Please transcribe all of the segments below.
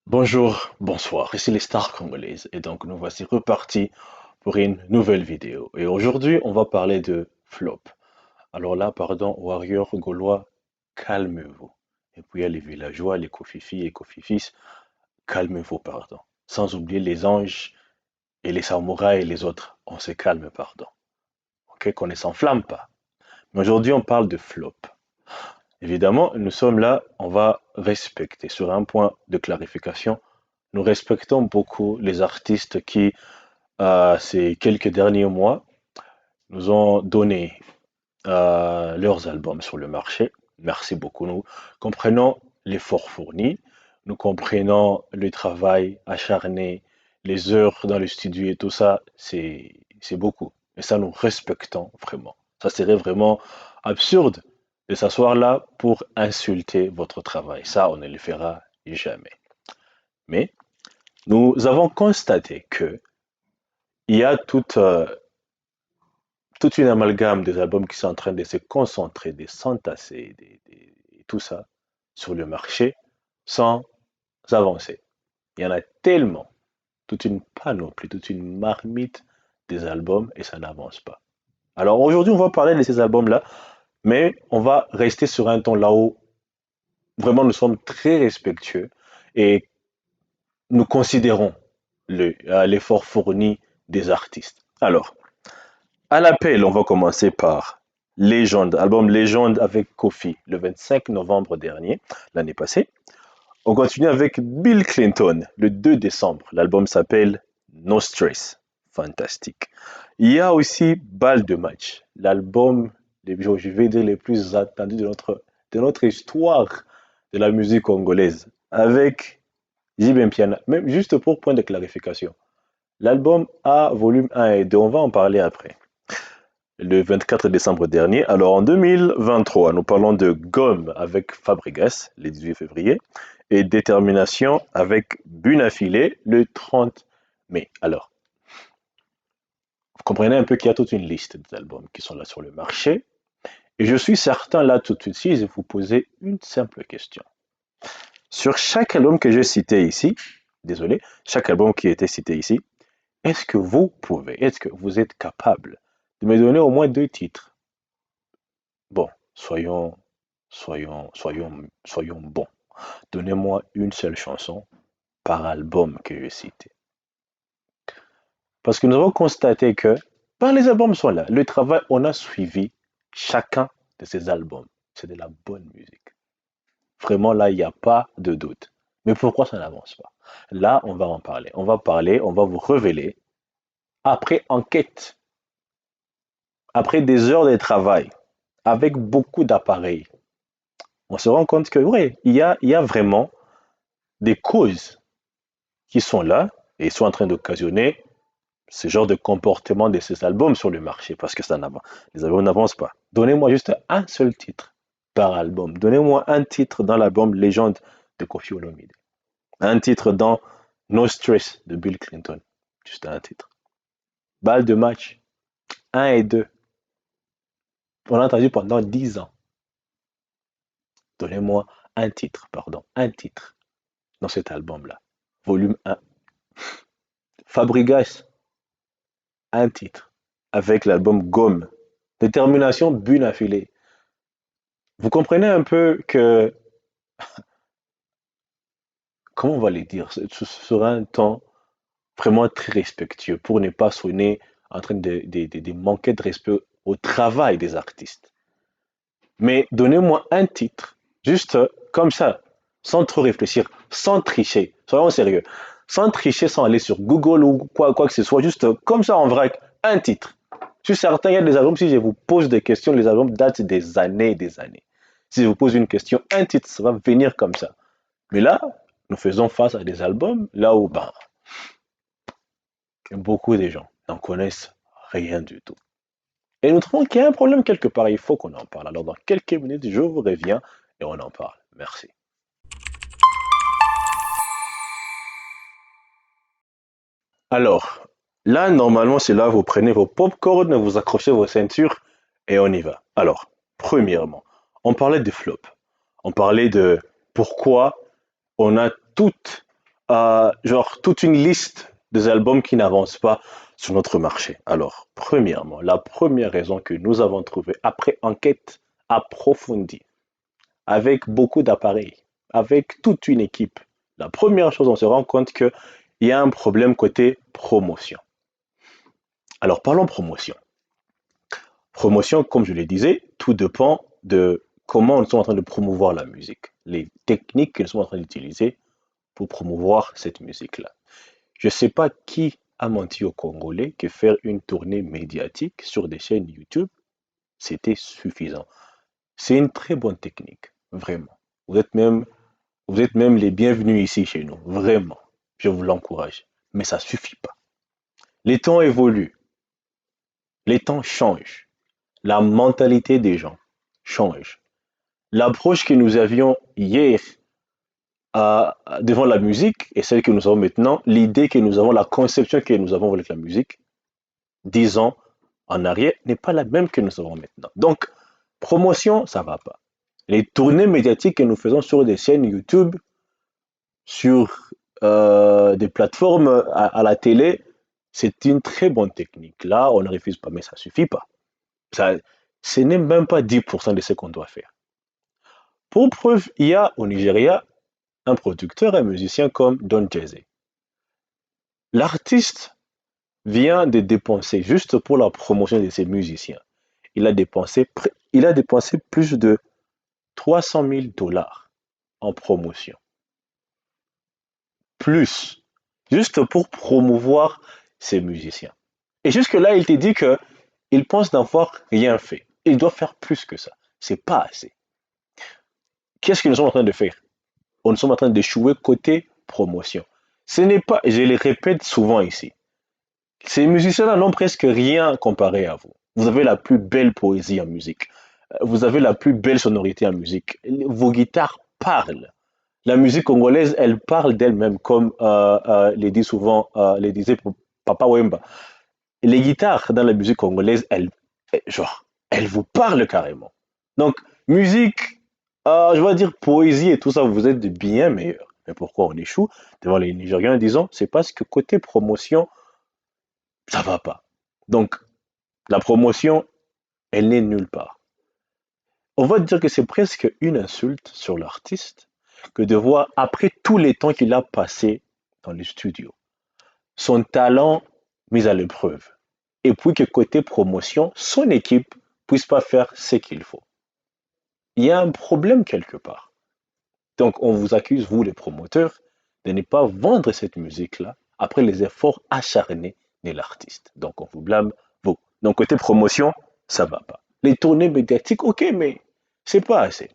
Bonjour, bonsoir, ici les stars congolaises et donc nous voici repartis pour une nouvelle vidéo. Et aujourd'hui on va parler de flop. Alors là, pardon, warriors gaulois, calmez-vous. Et puis il y a les villageois, les kofifis et kofifis, calmez-vous, pardon. Sans oublier les anges et les samouraïs et les autres, on se calme, pardon. Ok, qu'on ne s'enflamme pas. Mais aujourd'hui on parle de flop. Évidemment, nous sommes là, on va respecter. Sur un point de clarification, nous respectons beaucoup les artistes qui, ces quelques derniers mois, nous ont donné leurs albums sur le marché. Merci beaucoup. Nous comprenons l'effort fourni, nous comprenons le travail acharné, les heures dans le studio et tout ça, c'est beaucoup. Et ça, nous respectons vraiment. Ça serait vraiment absurde de s'asseoir là pour insulter votre travail. Ça, on ne le fera jamais. Mais nous avons constaté que il y a toute une amalgame des albums qui sont en train de se concentrer, de s'entasser, et tout ça sur le marché sans avancer. Il y en a tellement, toute une panoplie, toute une marmite des albums et ça n'avance pas. Alors aujourd'hui, on va parler de ces albums-là, mais on va rester sur un ton là où vraiment nous sommes très respectueux et nous considérons l'effort fourni des artistes. Alors, à l'appel, on va commencer par Légende, album Légende avec Kofi, le 25 novembre dernier, l'année passée. On continue avec Bill Clinton, le 2 décembre. L'album s'appelle No Stress. Fantastique. Il y a aussi Balle de match, l'album, je vais dire, les plus attendus de notre histoire de la musique congolaise, avec Jibem Piana. Même juste pour point de clarification. L'album a volume 1 et 2, on va en parler après. Le 24 décembre dernier. Alors en 2023, nous parlons de Gomme avec Fabregas, le 18 février, et Détermination avec Bunafilé, le 30 mai. Alors, vous comprenez un peu qu'il y a toute une liste d'albums qui sont là sur le marché, et je suis certain là tout de suite, si je vous posais une simple question. Sur chaque album que j'ai cité ici, désolé, chaque album qui a été cité ici, est-ce que vous êtes capable de me donner au moins deux titres? Bon, soyons bons. Donnez-moi une seule chanson par album que je cite. Parce que nous avons constaté que, par les albums sont là, le travail, on a suivi chacun de ces albums. C'est de la bonne musique. Vraiment, là, il n'y a pas de doute. Mais pourquoi ça n'avance pas? Là, on va en parler. On va vous révéler, après enquête, après des heures de travail, avec beaucoup d'appareils, on se rend compte que, oui, il y a vraiment des causes qui sont là et sont en train d'occasionner ce genre de comportement de ces albums sur le marché parce que les albums n'avancent pas. Donnez-moi juste un seul titre par album. Donnez-moi un titre dans l'album Légende de Kofi Olomide. Un titre dans No Stress de Bill Clinton. Juste un titre. Balle de match, un et 2. On l'a entendu pendant 10 ans. Donnez-moi un titre, pardon, un titre dans cet album-là. Volume 1. Fabregas, un titre avec l'album Gomme. Détermination, Bune affilée. Vous comprenez un peu que, comment on va les dire, ce sera un temps vraiment très respectueux pour ne pas sonner en train de manquer de respect au travail des artistes. Mais donnez-moi un titre, juste comme ça, sans trop réfléchir, sans tricher, soyons sérieux, sans tricher, sans aller sur Google ou quoi que ce soit, juste comme ça en vrac, un titre. Je suis certain, il y a des albums, si je vous pose des questions, les albums datent des années et des années. Si je vous pose une question, un titre, ça va venir comme ça. Mais là, nous faisons face à des albums, là où ben, beaucoup de gens n'en connaissent rien du tout. Et nous trouvons qu'il y a un problème quelque part, il faut qu'on en parle. Alors dans quelques minutes, je vous reviens et on en parle. Merci. Alors, là, normalement, c'est là, vous prenez vos pop-corn, vous accrochez vos ceintures et on y va. Alors, premièrement, on parlait des flops. On parlait de pourquoi on a toutes genre toute une liste des albums qui n'avancent pas sur notre marché. Alors, premièrement, la première raison que nous avons trouvée après enquête approfondie, avec beaucoup d'appareils, avec toute une équipe, la première chose, on se rend compte qu'il y a un problème côté promotion. Alors, parlons promotion. Promotion, comme je le disais, tout dépend de comment nous sommes en train de promouvoir la musique, les techniques que nous sommes en train d'utiliser pour promouvoir cette musique-là. Je ne sais pas qui a menti aux Congolais que faire une tournée médiatique sur des chaînes YouTube, c'était suffisant. C'est une très bonne technique, vraiment. Vous êtes même, vous êtes même les bienvenus ici chez nous, vraiment. Je vous l'encourage. Mais ça ne suffit pas. Les temps évoluent, les temps changent, la mentalité des gens change. L'approche que nous avions hier devant la musique et celle que nous avons maintenant, l'idée que nous avons, la conception que nous avons avec la musique, 10 ans en arrière, n'est pas la même que nous avons maintenant. Donc, promotion, ça ne va pas. Les tournées médiatiques que nous faisons sur des chaînes YouTube, sur des plateformes à la télé, c'est une très bonne technique. Là, on ne refuse pas, mais ça ne suffit pas. Ça, ce n'est même pas 10% de ce qu'on doit faire. Pour preuve, il y a au Nigeria un producteur, un musicien comme Don Jazzy. L'artiste vient de dépenser, juste pour la promotion de ses musiciens, il a dépensé plus de 300 000 dollars en promotion. Plus, juste pour promouvoir ses musiciens. Et jusque-là, il te dit qu'il pense n'avoir rien fait. Il doit faire plus que ça. C'est pas assez. Qu'est-ce que nous sommes en train de faire? Nous sommes en train d'échouer côté promotion. Ce n'est pas, je le répète souvent ici, ces musiciens-là n'ont presque rien comparé à vous. Vous avez la plus belle poésie en musique. Vous avez la plus belle sonorité en musique. Vos guitares parlent. La musique congolaise, elle parle d'elle-même, comme le dit souvent, le disait Papa Wemba. Les guitares dans la musique congolaise, elles vous parlent carrément. Donc, musique, je vais dire poésie et tout ça, vous êtes bien meilleurs. Mais pourquoi on échoue devant les Nigériens, disons, c'est parce que côté promotion, ça va pas. Donc, la promotion, elle n'est nulle part. On va dire que c'est presque une insulte sur l'artiste que de voir, après tous les temps qu'il a passé dans les studios, son talent mis à l'épreuve. Et puis que côté promotion, son équipe puisse pas faire ce qu'il faut. Il y a un problème quelque part. Donc, on vous accuse, vous les promoteurs, de ne pas vendre cette musique-là après les efforts acharnés de l'artiste. Donc, on vous blâme, vous. Donc, côté promotion, ça va pas. Les tournées médiatiques, ok, mais c'est pas assez.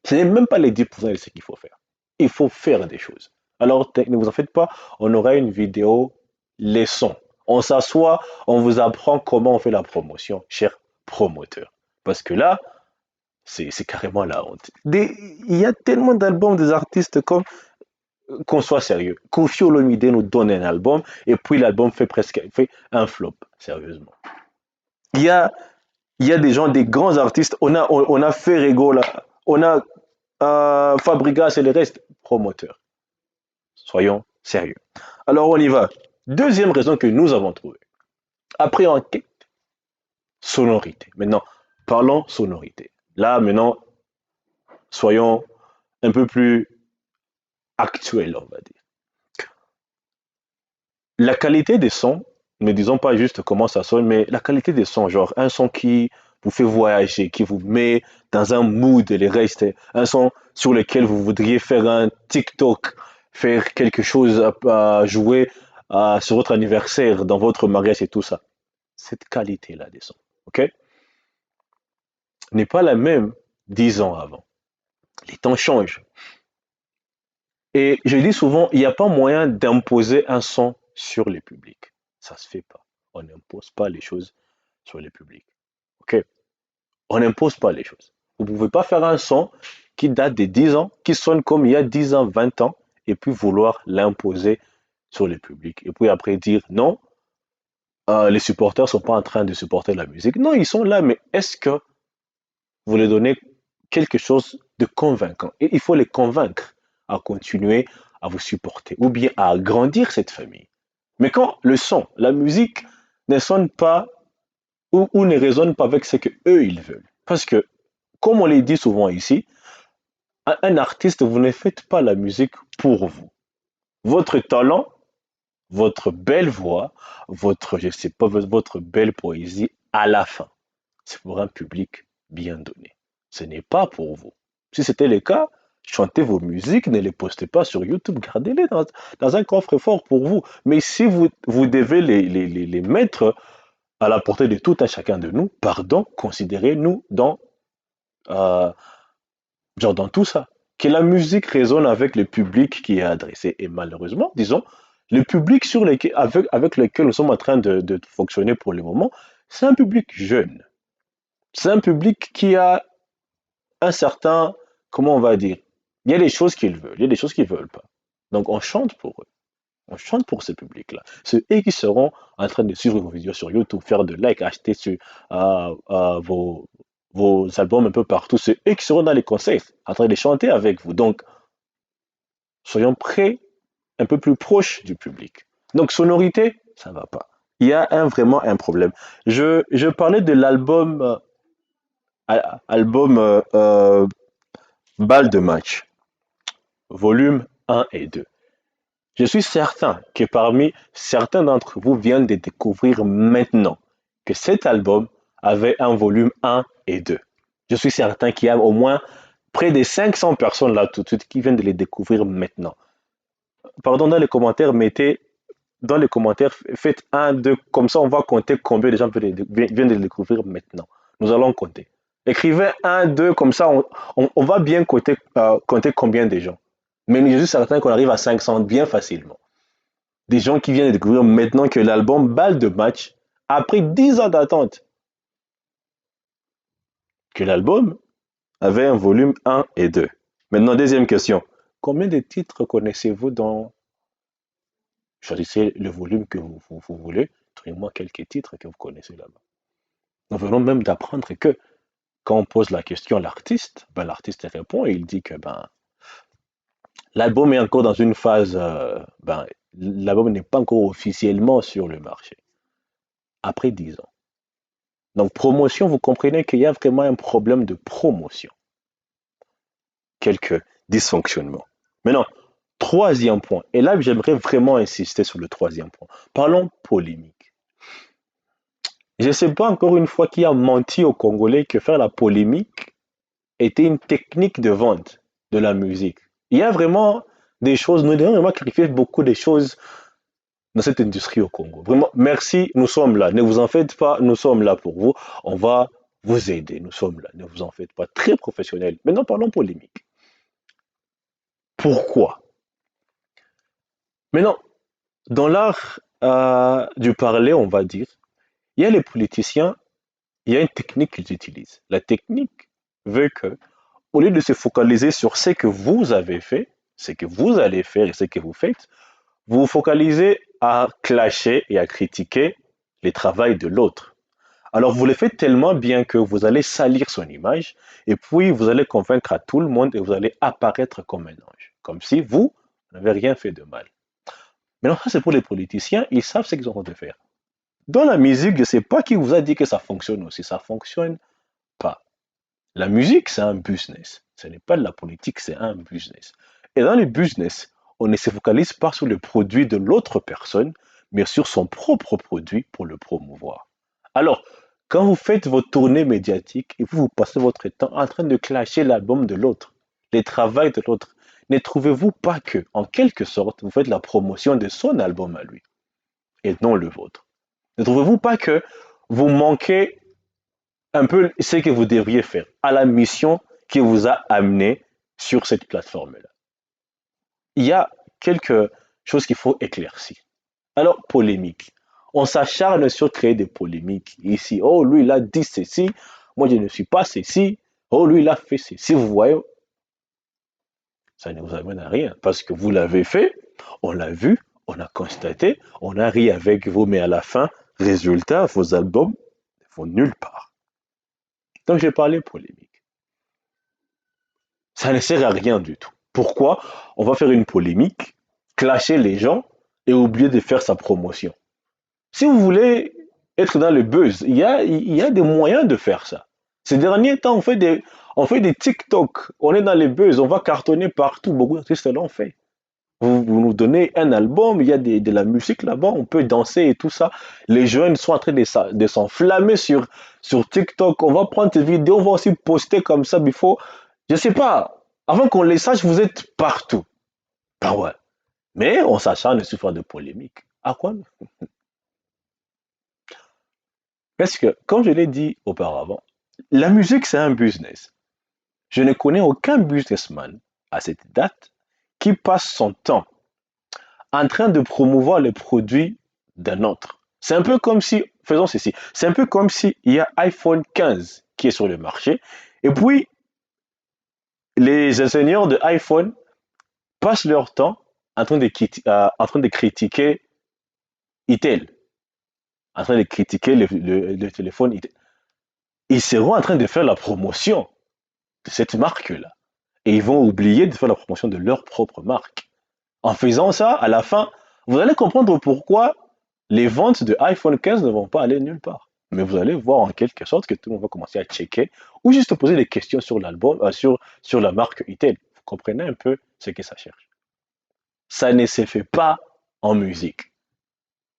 Ce n'est même pas les 10% de ce qu'il faut faire. Il faut faire des choses. Alors, ne vous en faites pas, on aura une vidéo leçon. On s'assoit, on vous apprend comment on fait la promotion, cher promoteur. Parce que là, c'est carrément la honte. Il y a tellement d'albums des artistes comme qu'on soit sérieux. Koffi Olomide nous donne un album et puis l'album fait un flop, sérieusement. Il y a, il y a des gens, des grands artistes. On a Ferrego là, on a Fabregas et le reste, promoteurs. Soyons sérieux. Alors on y va. Deuxième raison que nous avons trouvée. Après enquête, sonorité. Maintenant, parlons sonorité. Là, maintenant, soyons un peu plus actuels, on va dire. La qualité des sons, ne disons pas juste comment ça sonne, mais la qualité des sons, genre un son qui vous fait voyager, qui vous met dans un mood et les restes, un son sur lequel vous voudriez faire un TikTok, faire quelque chose à jouer sur votre anniversaire, dans votre mariage et tout ça. Cette qualité-là des sons, ok, n'est pas la même 10 ans avant. Les temps changent. Et je dis souvent, il n'y a pas moyen d'imposer un son sur les publics. Ça se fait pas. On n'impose pas les choses sur les publics. Ok? On n'impose pas les choses. Vous ne pouvez pas faire un son qui date de 10 ans, qui sonne comme il y a 10 ans, 20 ans, et puis vouloir l'imposer sur les publics. Et puis après dire non, les supporters ne sont pas en train de supporter la musique. Non, ils sont là, mais est-ce que vous leur donnez quelque chose de convaincant? Et il faut les convaincre à continuer à vous supporter ou bien à agrandir cette famille. Mais quand le son, la musique ne sonne pas ou ne résonne pas avec ce que eux ils veulent. Parce que, comme on le dit souvent ici, un artiste, vous ne faites pas la musique pour vous. Votre talent, votre belle voix, votre, je sais pas, votre belle poésie, à la fin, c'est pour un public bien donné. Ce n'est pas pour vous. Si c'était le cas, chantez vos musiques, ne les postez pas sur YouTube, gardez-les dans un coffre-fort pour vous. Mais si vous devez les mettre à la portée de tout un chacun de nous, pardon, considérez-nous euh, dans tout ça. Que la musique résonne avec le public qui est adressé. Et malheureusement, disons, le public avec lequel nous sommes en train de fonctionner pour le moment, c'est un public jeune. C'est un public qui a un certain, comment on va dire, il y a des choses qu'ils veulent, il y a des choses qu'ils ne veulent pas. Donc on chante pour eux. On chante pour ce public-là. C'est eux qui seront en train de suivre vos vidéos sur YouTube, faire de likes, acheter vos albums un peu partout. C'est eux qui seront dans les concerts, en train de chanter avec vous. Donc, soyons prêts, un peu plus proches du public. Donc, sonorité, ça ne va pas. Il y a vraiment un problème. Je parlais de l'album Balle de match, volume 1 et 2. Je suis certain que parmi certains d'entre vous viennent de découvrir maintenant que cet album avait un volume 1 et 2. Je suis certain qu'il y a au moins près de 500 personnes là tout de suite qui viennent de les découvrir maintenant. Pardon, dans les commentaires, faites 1, 2, comme ça on va compter combien de gens viennent de les découvrir maintenant. Nous allons compter. Écrivez 1, 2, comme ça on va bien compter combien de gens. Mais je suis certain qu'on arrive à 500 bien facilement. Des gens qui viennent de découvrir maintenant que l'album Balle de match, après 10 ans d'attente, que l'album avait un volume 1 et 2. Maintenant, deuxième question. Combien de titres connaissez-vous dans... Choisissez le volume que vous voulez. Trouvez-moi quelques titres que vous connaissez là-bas. Nous venons même d'apprendre que quand on pose la question à l'artiste, l'artiste répond et il dit que l'album est encore dans une phase... l'album n'est pas encore officiellement sur le marché. Après 10 ans. Donc promotion, vous comprenez qu'il y a vraiment un problème de promotion. Quelques dysfonctionnements. Maintenant, troisième point. Et là, j'aimerais vraiment insister sur le troisième point. Parlons polémique. Je ne sais pas encore une fois qui a menti aux Congolais que faire la polémique était une technique de vente de la musique. Il y a vraiment des choses, nous devons vraiment clarifier beaucoup de choses dans cette industrie au Congo. Vraiment, merci, nous sommes là. Ne vous en faites pas, nous sommes là pour vous. On va vous aider, nous sommes là. Ne vous en faites pas. Très professionnel. Maintenant, parlons polémique. Pourquoi? Maintenant, dans l'art du parler, on va dire, il y a les politiciens, il y a une technique qu'ils utilisent. La technique veut que, au lieu de se focaliser sur ce que vous avez fait, ce que vous allez faire et ce que vous faites, vous vous focalisez à clasher et à critiquer les travaux de l'autre. Alors vous le faites tellement bien que vous allez salir son image et puis vous allez convaincre à tout le monde et vous allez apparaître comme un ange, comme si vous n'avez rien fait de mal. Maintenant, ça c'est pour les politiciens, ils savent ce qu'ils ont de faire. Dans la musique, je ne sais pas qui vous a dit que ça fonctionne aussi, ça ne fonctionne pas. La musique, c'est un business. Ce n'est pas de la politique, c'est un business. Et dans le business, on ne se focalise pas sur le produit de l'autre personne, mais sur son propre produit pour le promouvoir. Alors, quand vous faites vos tournées médiatiques et vous passez votre temps en train de clasher l'album de l'autre, les travaux de l'autre, ne trouvez-vous pas que, en quelque sorte, vous faites la promotion de son album à lui et non le vôtre? Ne trouvez-vous pas que vous manquez un peu ce que vous devriez faire à la mission qui vous a amené sur cette plateforme-là? Il y a quelque chose qu'il faut éclaircir. Alors, polémique. On s'acharne sur créer des polémiques ici. Oh, lui, il a dit ceci. Moi, je ne suis pas ceci. Oh, lui, il a fait ceci. Vous voyez, ça ne vous amène à rien parce que vous l'avez fait, on l'a vu, on a constaté, on a ri avec vous, mais à la fin, résultat, vos albums ne vont nulle part. Donc, j'ai parlé polémique. Ça ne sert à rien du tout. Pourquoi on va faire une polémique, clasher les gens et oublier de faire sa promotion? Si vous voulez être dans le buzz, il y a des moyens de faire ça. Ces derniers temps, on fait des TikTok, on est dans les buzz, on va cartonner partout. Beaucoup d'artistes l'ont fait. Vous nous donnez un album, il y a de la musique là-bas, on peut danser et tout ça. Les jeunes sont en train de s'enflammer sur TikTok. On va prendre ces vidéos, on va aussi poster comme ça. Mais il faut, je sais pas, avant qu'on les sache, vous êtes partout. Ah ouais. Mais on s'acharne sur faire de polémiques. À quoi? Parce que, comme je l'ai dit auparavant, la musique, c'est un business. Je ne connais aucun businessman à cette date qui passe son temps en train de promouvoir les produits d'un autre. C'est un peu comme si, faisons ceci, c'est un peu comme si il y a iPhone 15 qui est sur le marché, et puis les ingénieurs de iPhone passent leur temps en train de critiquer Itel, en train de critiquer le téléphone Itel. Ils seront en train de faire la promotion de cette marque-là. Et ils vont oublier de faire la promotion de leur propre marque. En faisant ça, à la fin, vous allez comprendre pourquoi les ventes de iPhone 15 ne vont pas aller nulle part. Mais vous allez voir en quelque sorte que tout le monde va commencer à checker ou juste poser des questions sur l'album, sur la marque Itel. Vous comprenez un peu ce que ça cherche. Ça ne se fait pas en musique.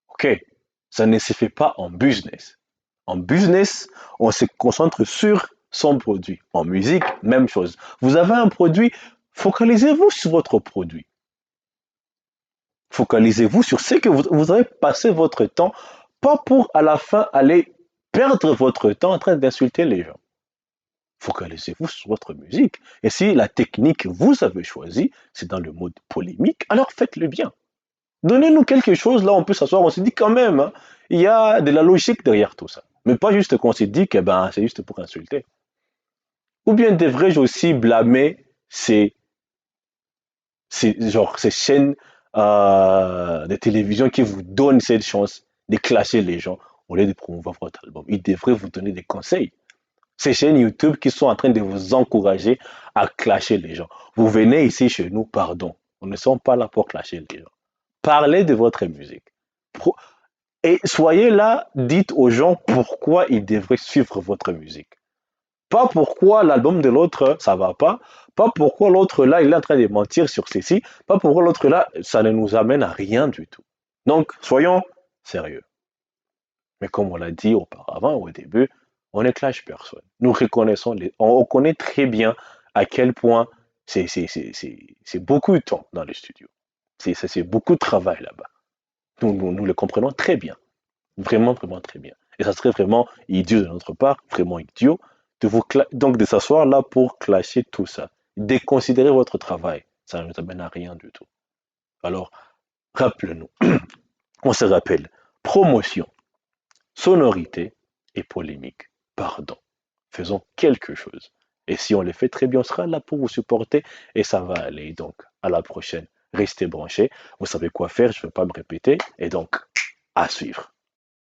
OK? Ça ne se fait pas en business. En business, on se concentre sur son produit. En musique, même chose. Vous avez un produit, focalisez-vous sur votre produit. Focalisez-vous sur ce que vous avez passé votre temps, pas pour à la fin aller perdre votre temps en train d'insulter les gens. Focalisez-vous sur votre musique. Et si la technique que vous avez choisie, c'est dans le mode polémique, alors faites-le bien. Donnez-nous quelque chose, là on peut s'asseoir, on se dit quand même, hein, il y a de la logique derrière tout ça. Mais pas juste qu'on se dit que ben, c'est juste pour insulter. Ou bien devrais-je aussi blâmer ces chaînes de télévision qui vous donnent cette chance de clasher les gens au lieu de promouvoir votre album? Ils devraient vous donner des conseils. Ces chaînes YouTube qui sont en train de vous encourager à clasher les gens. Vous venez ici chez nous, pardon. On ne sommes pas là pour clasher les gens. Parlez de votre musique. Et soyez là, dites aux gens pourquoi ils devraient suivre votre musique. Pas pourquoi l'album de l'autre, ça va pas pourquoi l'autre là, il est en train de mentir sur ceci, pas pourquoi l'autre là, ça ne nous amène à rien du tout. Donc, soyons sérieux. Mais comme on l'a dit auparavant, au début, on ne clash personne. Nous reconnaissons, on connaît très bien à quel point c'est beaucoup de temps dans les studios. C'est beaucoup de travail là-bas. Nous le comprenons très bien. Vraiment, vraiment très bien. Et ça serait vraiment idiot de notre part, vraiment idiot, donc de s'asseoir là pour clasher tout ça. Déconsidérer votre travail, ça ne nous amène à rien du tout. Alors, rappelez-nous, on se rappelle, promotion, sonorité et polémique. Pardon. Faisons quelque chose. Et si on le fait très bien, on sera là pour vous supporter et ça va aller. Donc, à la prochaine. Restez branchés. Vous savez quoi faire, je ne vais pas me répéter. Et donc, à suivre.